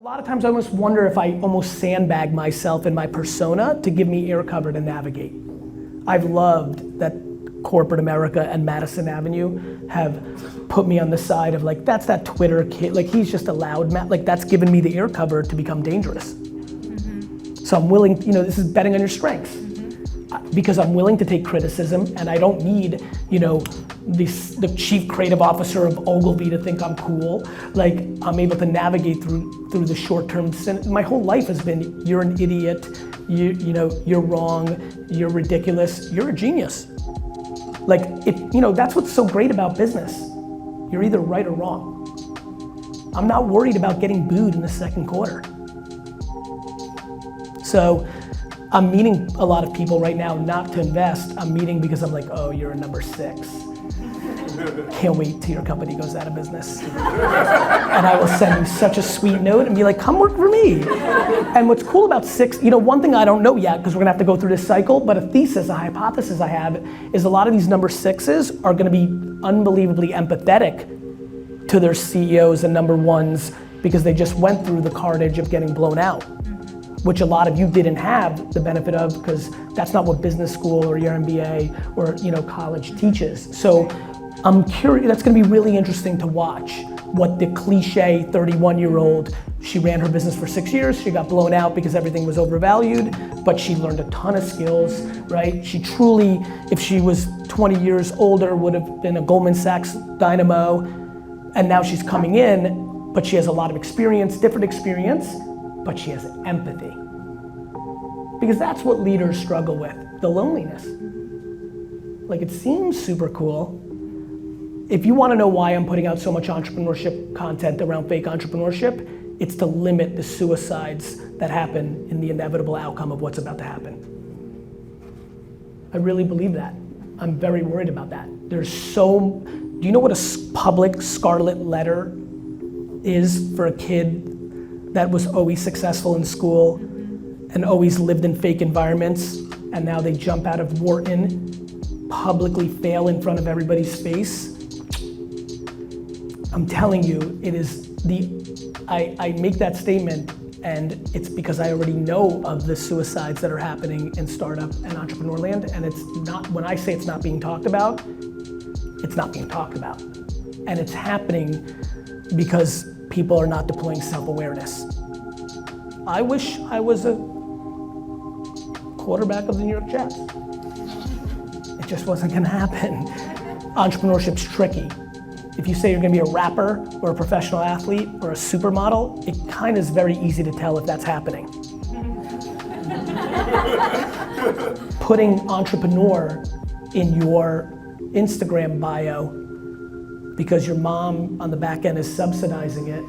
lot of times I almost wonder if I almost sandbag myself in my persona to give me air cover to navigate. I've loved that corporate America and Madison Avenue have put me on the side of like, that's that Twitter kid, like he's just a loud man, like that's given me the air cover to become dangerous. So I'm willing, this is betting on your strengths. Because I'm willing to take criticism and I don't need, the chief creative officer of Ogilvy to think I'm cool. Like I'm able to navigate through the short-term sin. My whole life has been, you're an idiot, you're wrong, you're ridiculous, you're a genius. Like that's what's so great about business. You're either right or wrong. I'm not worried about getting booed in the second quarter. So I'm meeting a lot of people right now not to invest. I'm meeting because I'm like, oh, you're a number 6. Can't wait till your company goes out of business. And I will send you such a sweet note and be like, come work for me. And what's cool about 6, one thing I don't know yet, because we're gonna have to go through this cycle, but a hypothesis I have is a lot of these number 6s are gonna be unbelievably empathetic to their CEOs and number 1s because they just went through the carnage of getting blown out, which a lot of you didn't have the benefit of because that's not what business school or your MBA or college teaches. So I'm curious, that's gonna be really interesting to watch what the cliche 31-year-old, she ran her business for 6 years, she got blown out because everything was overvalued, but she learned a ton of skills, right? She truly, if she was 20 years older, would have been a Goldman Sachs dynamo, and now she's coming in, but she has a lot of experience, different experience, but she has empathy. Because that's what leaders struggle with, the loneliness. Like it seems super cool. If you want to know why I'm putting out so much entrepreneurship content around fake entrepreneurship, it's to limit the suicides that happen in the inevitable outcome of what's about to happen. I really believe that. I'm very worried about that. Do you know what a public scarlet letter is for a kid that was always successful in school and always lived in fake environments, and now they jump out of Wharton, publicly fail in front of everybody's face? I'm telling you, it is I make that statement and it's because I already know of the suicides that are happening in startup and entrepreneur land, and it's not, when I say it's not being talked about, it's not being talked about. And it's happening because people are not deploying self-awareness. I wish I was a quarterback of the New York Jets. It just wasn't gonna happen. Entrepreneurship's tricky. If you say you're gonna be a rapper or a professional athlete or a supermodel, it kind of is very easy to tell if that's happening. Putting entrepreneur in your Instagram bio because your mom on the back end is subsidizing it.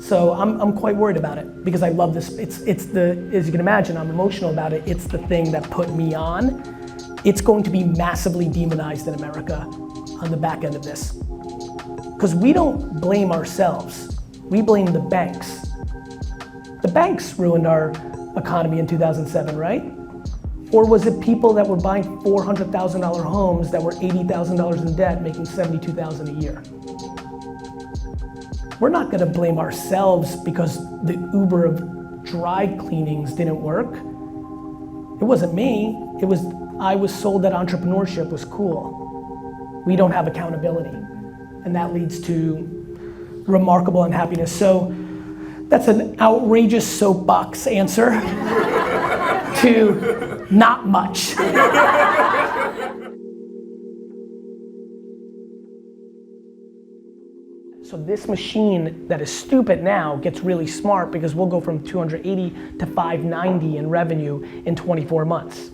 So I'm quite worried about it because I love this. It's as you can imagine, I'm emotional about it. It's the thing that put me on. It's going to be massively demonized in America on the back end of this. Because we don't blame ourselves, we blame the banks. The banks ruined our economy in 2007, right? Or was it people that were buying $400,000 homes that were $80,000 in debt, making $72,000 a year? We're not gonna blame ourselves because the Uber of dry cleanings didn't work. It wasn't me, I was sold that entrepreneurship was cool. We don't have accountability, and that leads to remarkable unhappiness. So that's an outrageous soapbox answer to not much. So this machine that is stupid now gets really smart because we'll go from 280 to 590 in revenue in 24 months.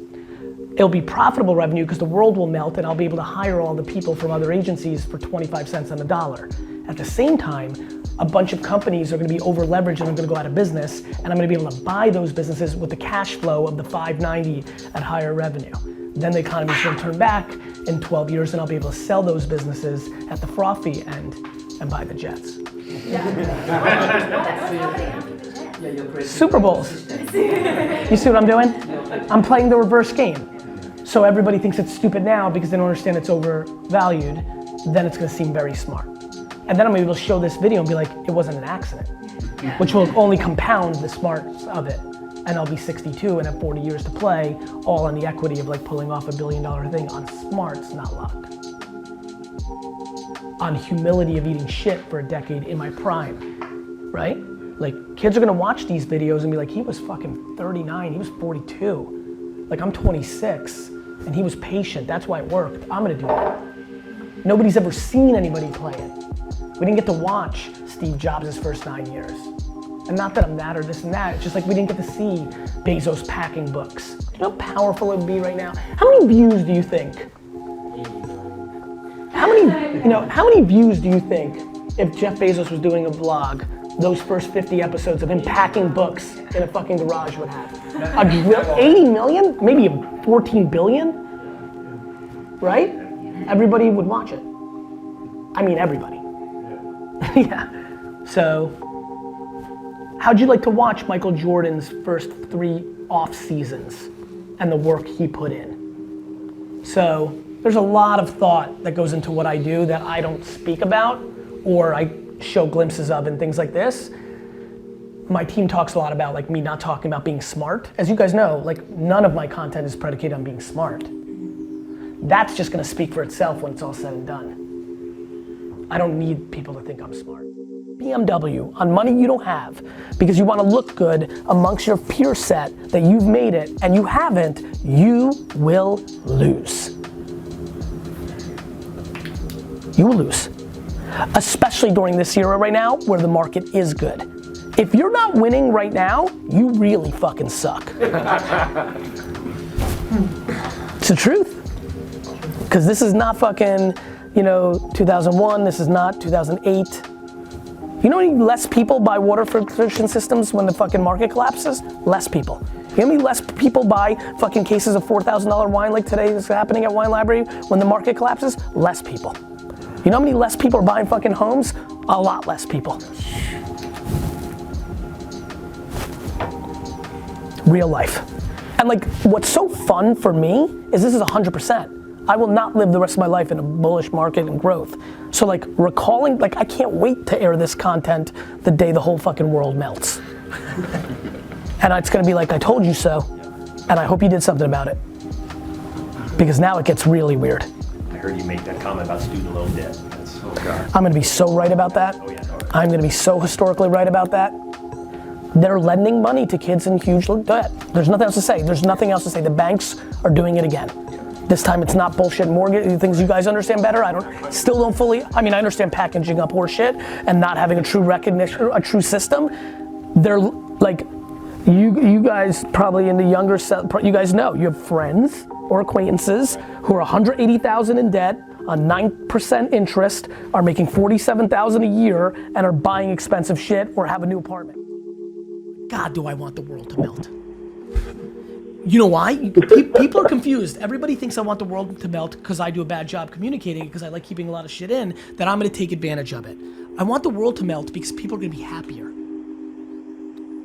It'll be profitable revenue because the world will melt and I'll be able to hire all the people from other agencies for 25 cents on the dollar. At the same time, a bunch of companies are gonna be over leveraged and are gonna go out of business, and I'm gonna be able to buy those businesses with the cash flow of the 590 at higher revenue. Then the economy's gonna turn back in 12 years and I'll be able to sell those businesses at the frothy end and buy the jets. Super Bowls. You see what I'm doing? I'm playing the reverse game. So everybody thinks it's stupid now because they don't understand it's overvalued, then it's gonna seem very smart. And then I'm able to show this video and be like, it wasn't an accident, which will only compound the smarts of it. And I'll be 62 and have 40 years to play, all on the equity of like pulling off $1 billion thing on smarts, not luck. On humility of eating shit for a decade in my prime, right? Like kids are gonna watch these videos and be like, he was fucking 39, he was 42. Like I'm 26 and he was patient, that's why it worked. I'm gonna do it. Nobody's ever seen anybody play it. We didn't get to watch Steve Jobs' first 9 years. And not that I'm that or this and that, it's just like we didn't get to see Bezos packing books. Do you know how powerful it would be right now? How many views do you think? How many views do you think if Jeff Bezos was doing a vlog, those first 50 episodes of him packing books in a fucking garage would have? 80 million? Maybe 14 billion? Right? Everybody would watch it. I mean everybody. Yeah. So, how'd you like to watch Michael Jordan's first 3 off seasons and the work he put in? So, there's a lot of thought that goes into what I do that I don't speak about or I show glimpses of and things like this. My team talks a lot about like me not talking about being smart. As you guys know, like none of my content is predicated on being smart. That's just gonna speak for itself when it's all said and done. I don't need people to think I'm smart. BMW on money you don't have because you wanna look good amongst your peer set that you've made it and you haven't, you will lose. You will lose. Especially during this era right now where the market is good. If you're not winning right now, you really fucking suck. It's the truth. Because this is not fucking, 2001, this is not 2008. You know how many less people buy water filtration systems when the fucking market collapses? Less people. You know how many less people buy fucking cases of $4,000 wine like today is happening at Wine Library when the market collapses? Less people. You know how many less people are buying fucking homes? A lot less people. Real life. And like, what's so fun for me is this is 100%. I will not live the rest of my life in a bullish market and growth. So like recalling, like I can't wait to air this content the day the whole fucking world melts. And it's gonna be like, I told you so. And I hope you did something about it. Because now it gets really weird. I heard you make that comment about student loan debt. I'm gonna be so right about that. Oh, yeah. I'm gonna be so historically right about that. They're lending money to kids in huge debt. There's nothing else to say. There's nothing else to say. The banks are doing it again. This time it's not bullshit mortgage, things you guys understand better. I still don't fully, I understand packaging up horse shit and not having a true recognition, a true system. They're like, you guys probably in the younger set, you guys know, you have friends or acquaintances who are 180,000 in debt on 9% interest, are making 47,000 a year and are buying expensive shit or have a new apartment. God, do I want the world to melt. You know why? People are confused. Everybody thinks I want the world to melt because I do a bad job communicating, because I like keeping a lot of shit in, that I'm gonna take advantage of it. I want the world to melt because people are gonna be happier.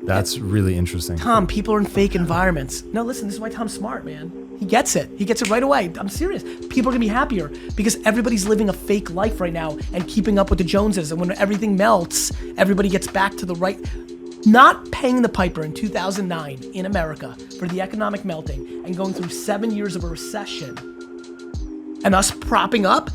That's really interesting. Tom, people are in fake environments. No, listen, this is why Tom's smart, man. He gets it. He gets it right away. I'm serious. People are gonna be happier because everybody's living a fake life right now and keeping up with the Joneses. And when everything melts, everybody gets back to the right. Not paying the piper in 2009 in America for the economic melting and going through 7 years of a recession and us propping up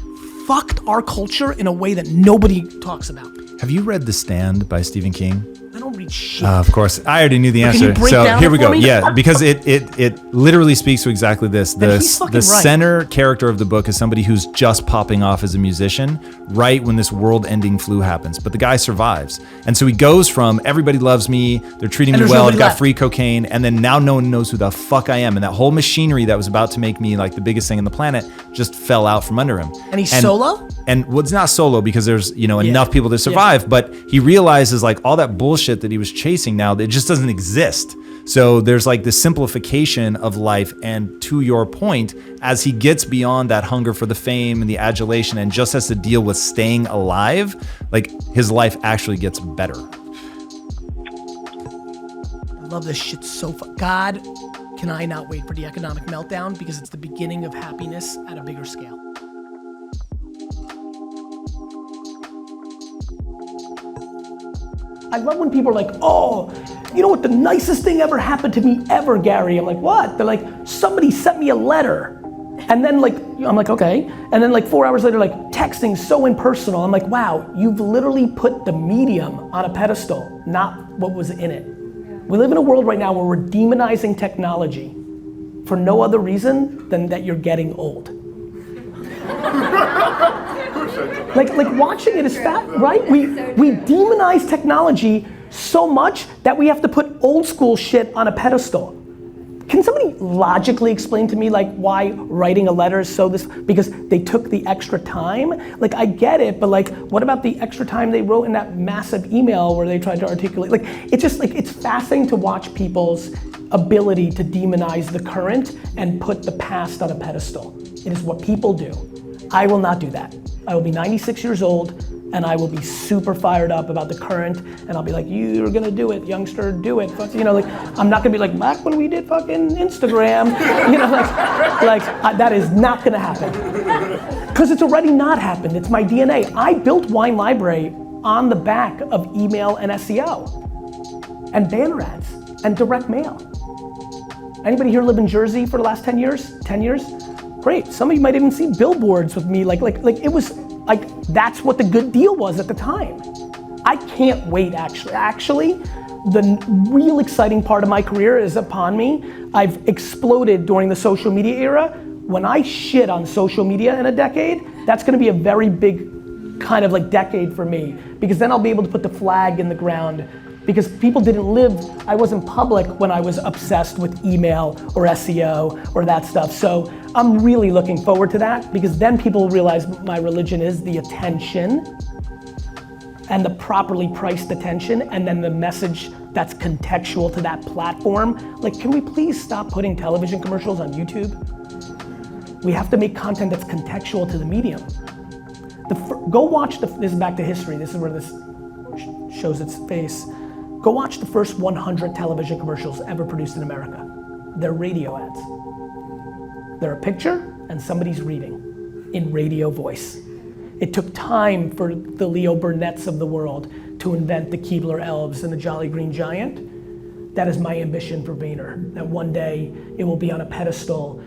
fucked our culture in a way that nobody talks about. Have you read The Stand by Stephen King? I don't read shit. Of course, I already knew the But answer. can you break So down here it we for go. me? Yeah, because it literally speaks to exactly this. And he's fucking The right. center character of the book is somebody who's just popping off as a musician right when this world-ending flu happens. But the guy survives, and so he goes from everybody loves me, they're treating And me there's well, I've nobody got left. free cocaine, and then now no one knows who the fuck I am, and that whole machinery that was about to make me like the biggest thing on the planet just fell out from under him. And he's solo? And well, it's not solo because there's enough people to survive, but he realizes like all that bullshit that he was chasing now, it just doesn't exist. So there's like the simplification of life, and to your point, as he gets beyond that hunger for the fame and the adulation and just has to deal with staying alive, like his life actually gets better. I love this shit so far. God, can I not wait for the economic meltdown because it's the beginning of happiness at a bigger scale. I love when people are like, oh, you know what the nicest thing ever happened to me ever, Gary? I'm like, what? They're like, somebody sent me a letter. And then like, I'm like, okay. And then like 4 hours later, like texting so impersonal. I'm like, wow, you've literally put the medium on a pedestal, not what was in it. We live in a world right now where we're demonizing technology for no other reason than that you're getting old. like watching it is fat, right? We demonize technology so much that we have to put old school shit on a pedestal. Can somebody logically explain to me like why writing a letter is so this, because they took the extra time? Like I get it, but like what about the extra time they wrote in that massive email where they tried to articulate? Like it's just like, it's fascinating to watch people's ability to demonize the current and put the past on a pedestal. It is what people do. I will not do that. I will be 96 years old and I will be super fired up about the current and I'll be like, you're gonna do it, youngster, do it. You know, like, I'm not gonna be like, back when we did fucking Instagram, you know, that is not gonna happen. Because it's already not happened, it's my DNA. I built Wine Library on the back of email and SEO and banner ads and direct mail. Anybody here live in Jersey for the last 10 years? 10 years? Great, some of you might even see billboards with me, like it was, like, that's what the good deal was at the time. I can't wait, actually. Actually, the real exciting part of my career is upon me. I've exploded during the social media era. When I shit on social media in a decade, that's gonna be a very big kind of like decade for me, because then I'll be able to put the flag in the ground, because people didn't live, I wasn't public when I was obsessed with email or SEO or that stuff. So I'm really looking forward to that, because then people realize my religion is the attention and the properly priced attention, and then the message that's contextual to that platform. Like, can we please stop putting television commercials on YouTube? We have to make content that's contextual to the medium. Go watch this is back to history, this is where this shows its face. Go watch the first 100 television commercials ever produced in America. They're radio ads. They're a picture and somebody's reading in radio voice. It took time for the Leo Burnett's of the world to invent the Keebler Elves and the Jolly Green Giant. That is my ambition for Vayner, that one day it will be on a pedestal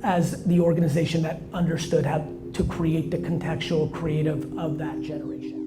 as the organization that understood how to create the contextual creative of that generation.